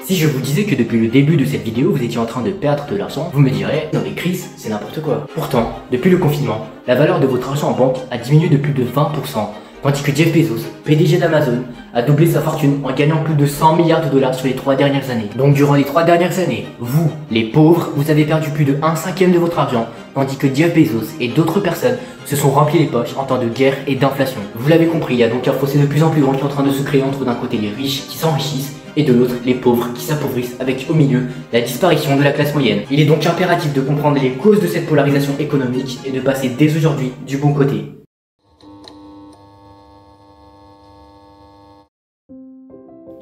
Si je vous disais que depuis le début de cette vidéo, vous étiez en train de perdre de l'argent, vous me direz, non mais Chris, c'est n'importe quoi. Pourtant, depuis le confinement, la valeur de votre argent en banque a diminué de plus de 20%, tandis que Jeff Bezos, PDG d'Amazon, a doublé sa fortune en gagnant plus de 100 milliards de dollars sur les 3 dernières années. Donc durant les 3 dernières années, vous, les pauvres, vous avez perdu plus de 1/5 de votre argent, tandis que Jeff Bezos et d'autres personnes se sont remplis les poches en temps de guerre et d'inflation. Vous l'avez compris, il y a donc un fossé de plus en plus grand qui est en train de se créer entre d'un côté les riches qui s'enrichissent et de l'autre les pauvres qui s'appauvrissent, avec au milieu la disparition de la classe moyenne. Il est donc impératif de comprendre les causes de cette polarisation économique et de passer dès aujourd'hui du bon côté.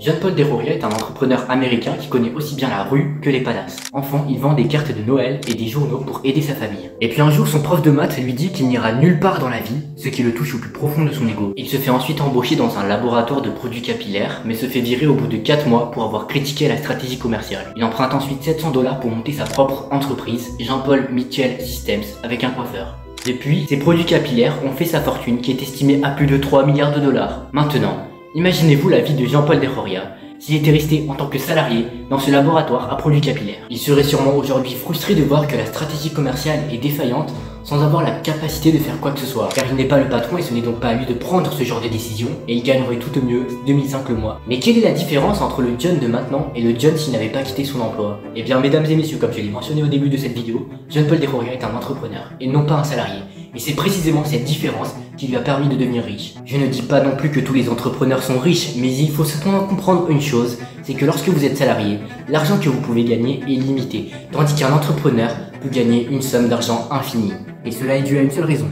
Jean-Paul Desrosiers est un entrepreneur américain qui connaît aussi bien la rue que les palaces. Enfant, il vend des cartes de Noël et des journaux pour aider sa famille. Et puis un jour, son prof de maths lui dit qu'il n'ira nulle part dans la vie, ce qui le touche au plus profond de son ego. Il se fait ensuite embaucher dans un laboratoire de produits capillaires, mais se fait virer au bout de 4 mois pour avoir critiqué la stratégie commerciale. Il emprunte ensuite 700 $ pour monter sa propre entreprise, Jean-Paul Mitchell Systems, avec un coiffeur. Depuis, ses produits capillaires ont fait sa fortune qui est estimée à plus de 3 milliards de dollars. Maintenant, imaginez-vous la vie de Jean-Paul Desrosiers s'il était resté en tant que salarié dans ce laboratoire à produits capillaires. Il serait sûrement aujourd'hui frustré de voir que la stratégie commerciale est défaillante sans avoir la capacité de faire quoi que ce soit. Car il n'est pas le patron et ce n'est donc pas à lui de prendre ce genre de décision et il gagnerait tout au mieux 2005 le mois. Mais quelle est la différence entre le John de maintenant et le John s'il n'avait pas quitté son emploi? Eh bien mesdames et messieurs, comme je l'ai mentionné au début de cette vidéo, Jean-Paul Desrosiers est un entrepreneur et non pas un salarié. Et c'est précisément cette différence qui lui a permis de devenir riche. Je ne dis pas non plus que tous les entrepreneurs sont riches, mais il faut cependant comprendre une chose, c'est que lorsque vous êtes salarié, l'argent que vous pouvez gagner est limité, tandis qu'un entrepreneur peut gagner une somme d'argent infinie. Et cela est dû à une seule raison,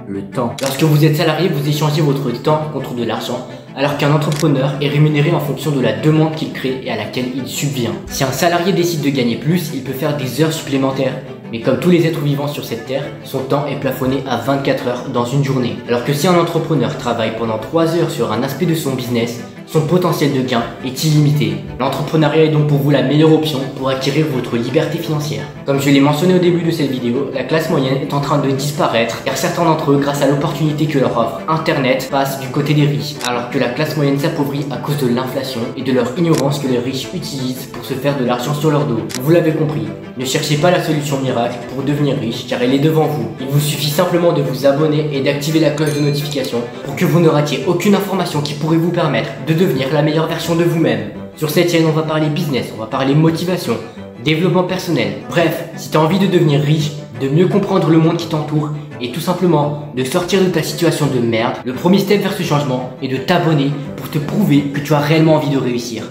le temps. Lorsque vous êtes salarié, vous échangez votre temps contre de l'argent, alors qu'un entrepreneur est rémunéré en fonction de la demande qu'il crée et à laquelle il subvient. Si un salarié décide de gagner plus, il peut faire des heures supplémentaires. Mais comme tous les êtres vivants sur cette terre, son temps est plafonné à 24 heures dans une journée. Alors que si un entrepreneur travaille pendant 3 heures sur un aspect de son business, son potentiel de gain est illimité. L'entrepreneuriat est donc pour vous la meilleure option pour acquérir votre liberté financière. Comme je l'ai mentionné au début de cette vidéo, la classe moyenne est en train de disparaître car certains d'entre eux, grâce à l'opportunité que leur offre Internet, passent du côté des riches, alors que la classe moyenne s'appauvrit à cause de l'inflation et de leur ignorance que les riches utilisent pour se faire de l'argent sur leur dos. Vous l'avez compris, ne cherchez pas la solution miracle pour devenir riche car elle est devant vous. Il vous suffit simplement de vous abonner et d'activer la cloche de notification pour que vous ne ratiez aucune information qui pourrait vous permettre de devenir la meilleure version de vous-même. Sur cette chaîne, on va parler business, on va parler motivation, développement personnel. Bref, si tu as envie de devenir riche, de mieux comprendre le monde qui t'entoure et tout simplement de sortir de ta situation de merde, le premier step vers ce changement est de t'abonner pour te prouver que tu as réellement envie de réussir.